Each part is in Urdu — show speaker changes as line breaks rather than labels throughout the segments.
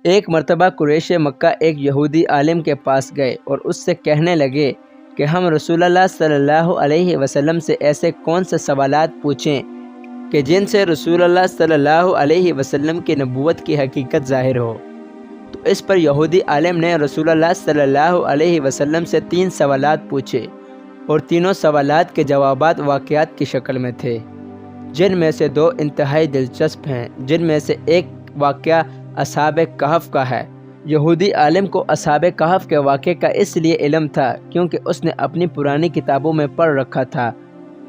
ایک مرتبہ قریش مکہ ایک یہودی عالم کے پاس گئے اور اس سے کہنے لگے کہ ہم رسول اللہ صلی اللہ علیہ وسلم سے ایسے کون سے سوالات پوچھیں کہ جن سے رسول اللہ صلی اللہ علیہ وسلم کی نبوت کی حقیقت ظاہر ہو۔ تو اس پر یہودی عالم نے رسول اللہ صلی اللہ علیہ وسلم سے 3 سوالات پوچھے اور تینوں سوالات کے جوابات واقعات کی شکل میں تھے، جن میں سے 2 انتہائی دلچسپ ہیں، جن میں سے ایک واقعہ اصحاب کہف کا ہے۔ یہودی عالم کو اصحاب کہف کے واقعے کا اس لیے علم تھا کیونکہ اس نے اپنی پرانی کتابوں میں پڑھ رکھا تھا،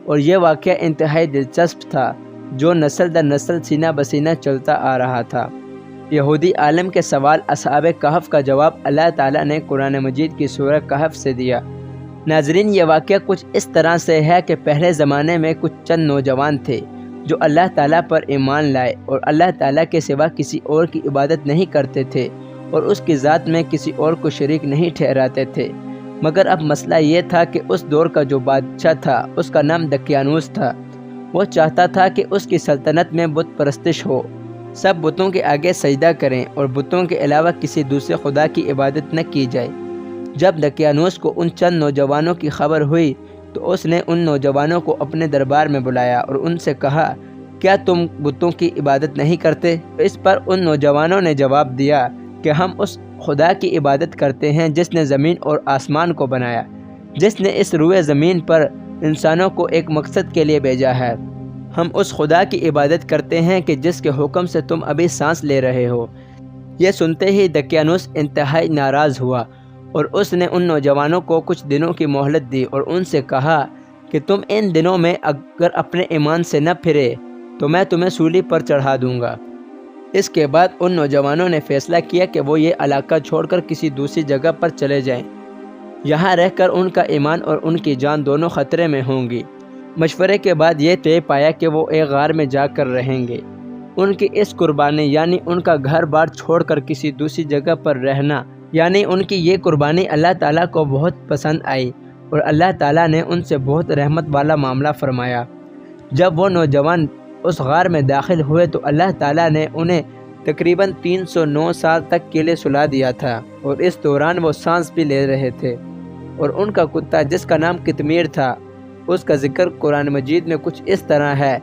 اور یہ واقعہ انتہائی دلچسپ تھا جو نسل در نسل سینہ بسینہ چلتا آ رہا تھا۔ یہودی عالم کے سوال اصحاب کہف کا جواب اللہ تعالیٰ نے قرآن مجید کی سورہ کہف سے دیا۔ ناظرین، یہ واقعہ کچھ اس طرح سے ہے کہ پہلے زمانے میں کچھ چند نوجوان تھے جو اللہ تعالیٰ پر ایمان لائے اور اللہ تعالیٰ کے سوا کسی اور کی عبادت نہیں کرتے تھے اور اس کی ذات میں کسی اور کو شریک نہیں ٹھہراتے تھے۔ مگر اب مسئلہ یہ تھا کہ اس دور کا جو بادشاہ تھا اس کا نام دقیانوس تھا۔ وہ چاہتا تھا کہ اس کی سلطنت میں بت پرستش ہو، سب بتوں کے آگے سجدہ کریں اور بتوں کے علاوہ کسی دوسرے خدا کی عبادت نہ کی جائے۔ جب دقیانوس کو ان چند نوجوانوں کی خبر ہوئی تو اس نے ان نوجوانوں کو اپنے دربار میں بلایا اور ان سے کہا، کیا تم بتوں کی عبادت نہیں کرتے؟ اس پر ان نوجوانوں نے جواب دیا کہ ہم اس خدا کی عبادت کرتے ہیں جس نے زمین اور آسمان کو بنایا، جس نے اس روئے زمین پر انسانوں کو ایک مقصد کے لیے بھیجا ہے۔ ہم اس خدا کی عبادت کرتے ہیں کہ جس کے حکم سے تم ابھی سانس لے رہے ہو۔ یہ سنتے ہی دقیانوس انتہائی ناراض ہوا اور اس نے ان نوجوانوں کو کچھ دنوں کی مہلت دی اور ان سے کہا کہ تم ان دنوں میں اگر اپنے ایمان سے نہ پھرے تو میں تمہیں سولی پر چڑھا دوں گا۔ اس کے بعد ان نوجوانوں نے فیصلہ کیا کہ وہ یہ علاقہ چھوڑ کر کسی دوسری جگہ پر چلے جائیں، یہاں رہ کر ان کا ایمان اور ان کی جان دونوں خطرے میں ہوں گی۔ مشورے کے بعد یہ طے پایا کہ وہ ایک غار میں جا کر رہیں گے۔ ان کی اس قربانی یعنی ان کا گھر بار چھوڑ کر کسی دوسری جگہ پر رہنا، یعنی ان کی یہ قربانی اللہ تعالیٰ کو بہت پسند آئی اور اللہ تعالیٰ نے ان سے بہت رحمت والا معاملہ فرمایا۔ جب وہ نوجوان اس غار میں داخل ہوئے تو اللہ تعالیٰ نے انہیں تقریباً 309 سال تک کے لیے سلا دیا تھا، اور اس دوران وہ سانس بھی لے رہے تھے، اور ان کا کتا جس کا نام قطمیر تھا، اس کا ذکر قرآن مجید میں کچھ اس طرح ہے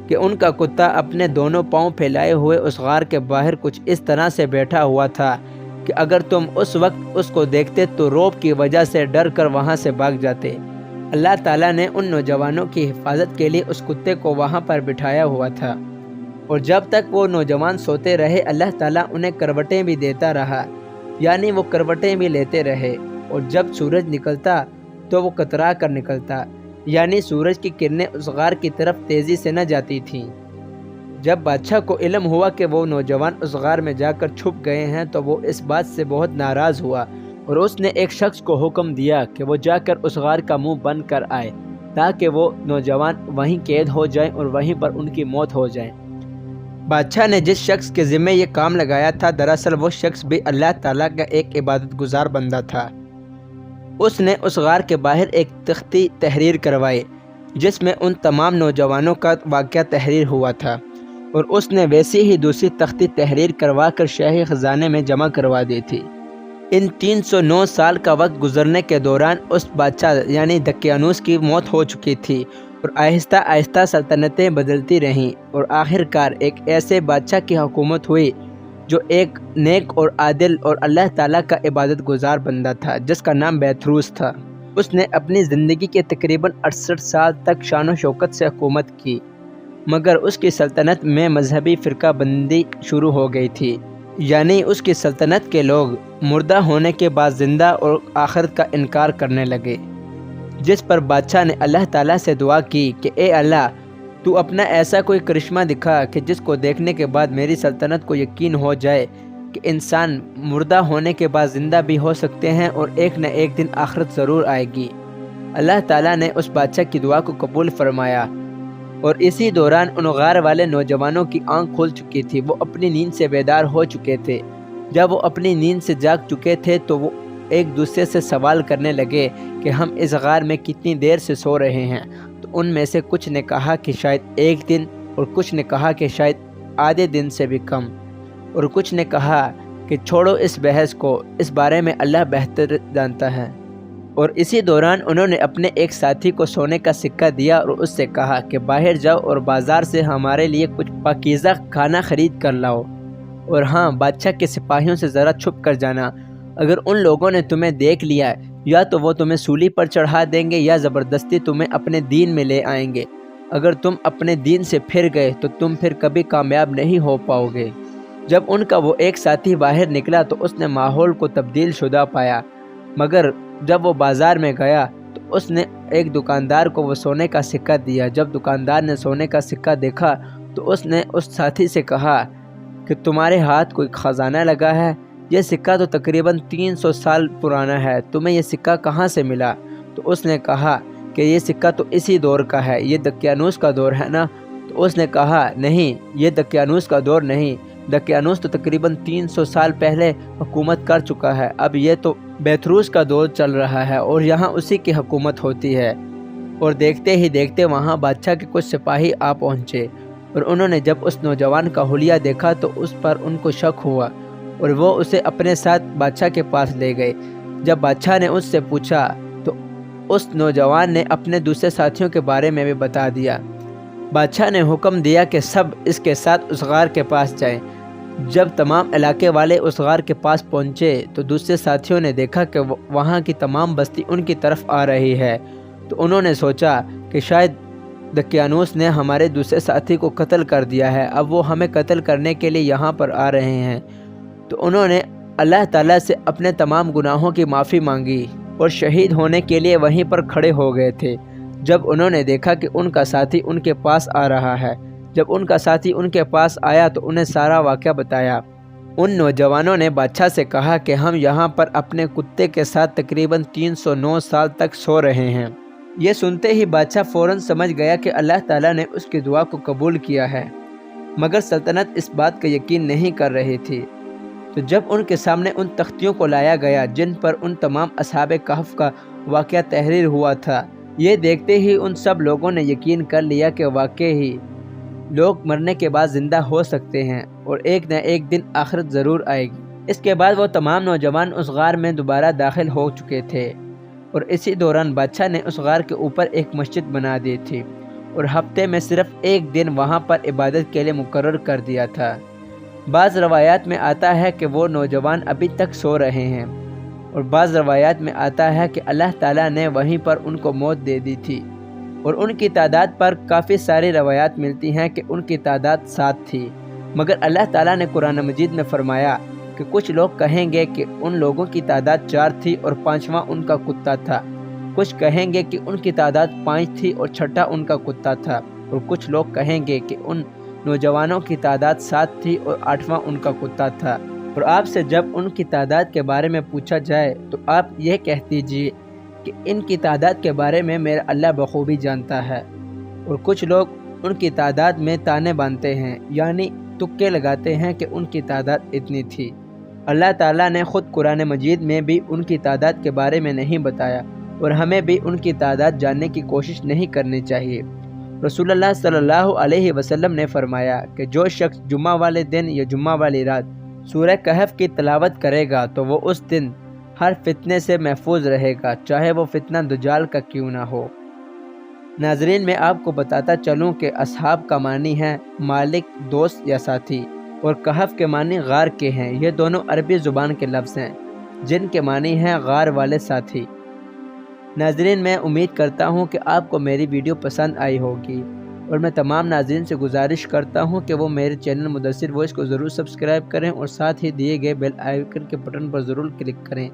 کہ ان کا کتا اپنے دونوں پاؤں پھیلائے ہوئے اس غار کے باہر کچھ اس طرح سے بیٹھا ہوا تھا کہ اگر تم اس وقت اس کو دیکھتے تو رعب کی وجہ سے ڈر کر وہاں سے بھاگ جاتے۔ اللہ تعالیٰ نے ان نوجوانوں کی حفاظت کے لیے اس کتے کو وہاں پر بٹھایا ہوا تھا، اور جب تک وہ نوجوان سوتے رہے اللہ تعالیٰ انہیں کروٹیں بھی دیتا رہا، یعنی وہ کروٹیں بھی لیتے رہے، اور جب سورج نکلتا تو وہ کترا کر نکلتا، یعنی سورج کی کرنیں اس غار کی طرف تیزی سے نہ جاتی تھیں۔ جب بادشاہ کو علم ہوا کہ وہ نوجوان اس غار میں جا کر چھپ گئے ہیں تو وہ اس بات سے بہت ناراض ہوا، اور اس نے ایک شخص کو حکم دیا کہ وہ جا کر اس غار کا منہ بند کر آئے تاکہ وہ نوجوان وہیں قید ہو جائیں اور وہیں پر ان کی موت ہو جائے۔ بادشاہ نے جس شخص کے ذمہ یہ کام لگایا تھا دراصل وہ شخص بھی اللہ تعالیٰ کا ایک عبادت گزار بندہ تھا۔ اس نے اس غار کے باہر ایک تختی تحریر کروائی جس میں ان تمام نوجوانوں کا واقعہ تحریر ہوا تھا، اور اس نے ویسی ہی دوسری تختی تحریر کروا کر شاہی خزانے میں جمع کروا دی تھی۔ ان 309 سال کا وقت گزرنے کے دوران اس بادشاہ یعنی دقیانوس کی موت ہو چکی تھی، اور آہستہ آہستہ سلطنتیں بدلتی رہیں، اور آخر کار ایک ایسے بادشاہ کی حکومت ہوئی جو ایک نیک اور عادل اور اللہ تعالیٰ کا عبادت گزار بندہ تھا جس کا نام بیتھروس تھا۔ اس نے اپنی زندگی کے تقریباً 68 سال تک شان و شوکت سے حکومت کی، مگر اس کی سلطنت میں مذہبی فرقہ بندی شروع ہو گئی تھی، یعنی اس کی سلطنت کے لوگ مردہ ہونے کے بعد زندہ اور آخرت کا انکار کرنے لگے، جس پر بادشاہ نے اللہ تعالیٰ سے دعا کی کہ اے اللہ، تو اپنا ایسا کوئی کرشمہ دکھا کہ جس کو دیکھنے کے بعد میری سلطنت کو یقین ہو جائے کہ انسان مردہ ہونے کے بعد زندہ بھی ہو سکتے ہیں اور ایک نہ ایک دن آخرت ضرور آئے گی۔ اللہ تعالیٰ نے اس بادشاہ کی دعا کو قبول فرمایا، اور اسی دوران ان غار والے نوجوانوں کی آنکھ کھل چکی تھی، وہ اپنی نیند سے بیدار ہو چکے تھے۔ جب وہ اپنی نیند سے جاگ چکے تھے تو وہ ایک دوسرے سے سوال کرنے لگے کہ ہم اس غار میں کتنی دیر سے سو رہے ہیں۔ تو ان میں سے کچھ نے کہا کہ شاید ایک دن، اور کچھ نے کہا کہ شاید آدھے دن سے بھی کم، اور کچھ نے کہا کہ چھوڑو اس بحث کو، اس بارے میں اللہ بہتر جانتا ہے۔ اور اسی دوران انہوں نے اپنے ایک ساتھی کو سونے کا سکہ دیا اور اس سے کہا کہ باہر جاؤ اور بازار سے ہمارے لیے کچھ پاکیزہ کھانا خرید کر لاؤ، اور ہاں، بادشاہ کے سپاہیوں سے ذرا چھپ کر جانا۔ اگر ان لوگوں نے تمہیں دیکھ لیا یا تو وہ تمہیں سولی پر چڑھا دیں گے یا زبردستی تمہیں اپنے دین میں لے آئیں گے۔ اگر تم اپنے دین سے پھر گئے تو تم پھر کبھی کامیاب نہیں ہو پاؤ گے۔ جب ان کا وہ ایک ساتھی باہر نکلا تو اس نے ماحول کو تبدیل شدہ پایا، مگر جب وہ بازار میں گیا تو اس نے ایک دکاندار کو وہ سونے کا سکہ دیا۔ جب دکاندار نے سونے کا سکہ دیکھا تو اس نے اس ساتھی سے کہا کہ تمہارے ہاتھ کوئی خزانہ لگا ہے؟ یہ سکہ تو تقریباً 300 سال پرانا ہے، تمہیں یہ سکہ کہاں سے ملا؟ تو اس نے کہا کہ یہ سکہ تو اسی دور کا ہے، یہ دقیانوس کا دور ہے نا؟ تو اس نے کہا نہیں، یہ دقیانوس کا دور نہیں، دقیانوس تو تقریباً 300 سال پہلے حکومت کر چکا ہے، اب یہ تو بیتروس کا دور چل رہا ہے اور یہاں اسی کی حکومت ہوتی ہے۔ اور دیکھتے ہی دیکھتے وہاں بادشاہ کے کچھ سپاہی آ پہنچے، اور انہوں نے جب اس نوجوان کا حلیہ دیکھا تو اس پر ان کو شک ہوا اور وہ اسے اپنے ساتھ بادشاہ کے پاس لے گئے۔ جب بادشاہ نے اس سے پوچھا تو اس نوجوان نے اپنے دوسرے ساتھیوں کے بارے میں بھی بتا دیا۔ بادشاہ نے حکم دیا کہ سب اس کے ساتھ اس غار کے پاس جائیں۔ جب تمام علاقے والے اس غار کے پاس پہنچے تو دوسرے ساتھیوں نے دیکھا کہ وہاں کی تمام بستی ان کی طرف آ رہی ہے، تو انہوں نے سوچا کہ شاید دقیانوس نے ہمارے دوسرے ساتھی کو قتل کر دیا ہے، اب وہ ہمیں قتل کرنے کے لیے یہاں پر آ رہے ہیں۔ تو انہوں نے اللہ تعالیٰ سے اپنے تمام گناہوں کی معافی مانگی اور شہید ہونے کے لیے وہیں پر کھڑے ہو گئے تھے۔ جب انہوں نے دیکھا کہ ان کا ساتھی ان کے پاس آ رہا ہے، جب ان کا ساتھی ان کے پاس آیا تو انہیں سارا واقعہ بتایا۔ ان نوجوانوں نے بادشاہ سے کہا کہ ہم یہاں پر اپنے کتے کے ساتھ تقریباً 309 سال تک سو رہے ہیں۔ یہ سنتے ہی بادشاہ فوراً سمجھ گیا کہ اللہ تعالیٰ نے اس کی دعا کو قبول کیا ہے، مگر سلطنت اس بات کا یقین نہیں کر رہی تھی۔ تو جب ان کے سامنے ان تختیوں کو لایا گیا جن پر ان تمام اصحاب کہف کا واقعہ تحریر ہوا تھا، یہ دیکھتے ہی ان سب لوگوں نے یقین کر لیا کہ واقعی لوگ مرنے کے بعد زندہ ہو سکتے ہیں اور ایک نہ ایک دن آخرت ضرور آئے گی۔ اس کے بعد وہ تمام نوجوان اس غار میں دوبارہ داخل ہو چکے تھے، اور اسی دوران بادشاہ نے اس غار کے اوپر ایک مسجد بنا دی تھی اور ہفتے میں صرف ایک دن وہاں پر عبادت کے لیے مقرر کر دیا تھا۔ بعض روایات میں آتا ہے کہ وہ نوجوان ابھی تک سو رہے ہیں، اور بعض روایات میں آتا ہے کہ اللہ تعالیٰ نے وہیں پر ان کو موت دے دی تھی، اور ان کی تعداد پر کافی ساری روایات ملتی ہیں کہ ان کی تعداد 7 تھی، مگر اللہ تعالیٰ نے قرآن مجید میں فرمایا کہ کچھ لوگ کہیں گے کہ ان لوگوں کی تعداد 4 تھی اور 5واں ان کا کتا تھا، کچھ کہیں گے کہ ان کی تعداد 5 تھی اور 6واں ان کا کتا تھا، اور کچھ لوگ کہیں گے کہ ان نوجوانوں کی تعداد 7 تھی اور 8واں ان کا کتا تھا۔ اور آپ سے جب ان کی تعداد کے بارے میں پوچھا جائے تو آپ یہ کہہ دیجیے کہ ان کی تعداد کے بارے میں میرا اللہ بخوبی جانتا ہے۔ اور کچھ لوگ ان کی تعداد میں تانے باندھتے ہیں، یعنی تکے لگاتے ہیں کہ ان کی تعداد اتنی تھی۔ اللہ تعالیٰ نے خود قرآن مجید میں بھی ان کی تعداد کے بارے میں نہیں بتایا، اور ہمیں بھی ان کی تعداد جاننے کی کوشش نہیں کرنی چاہیے۔ رسول اللہ صلی اللہ علیہ وسلم نے فرمایا کہ جو شخص جمعہ والے دن یا جمعہ والی رات سورہ کہف کی تلاوت کرے گا تو وہ اس دن ہر فتنے سے محفوظ رہے گا، چاہے وہ فتنہ دجال کا کیوں نہ ہو۔ ناظرین، میں آپ کو بتاتا چلوں کہ اصحاب کا معنی ہے مالک، دوست یا ساتھی، اور کہف کے معنی غار کے ہیں۔ یہ دونوں عربی زبان کے لفظ ہیں جن کے معنی ہیں غار والے ساتھی۔ ناظرین، میں امید کرتا ہوں کہ آپ کو میری ویڈیو پسند آئی ہوگی، اور میں تمام ناظرین سے گزارش کرتا ہوں کہ وہ میرے چینل مدثر وائس کو ضرور سبسکرائب کریں اور ساتھ ہی دیے گئے بیل آئیکن کے بٹن پر ضرور کلک کریں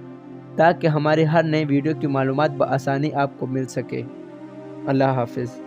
تاکہ ہماری ہر نئی ویڈیو کی معلومات بآسانی آپ کو مل سکے۔ اللہ حافظ۔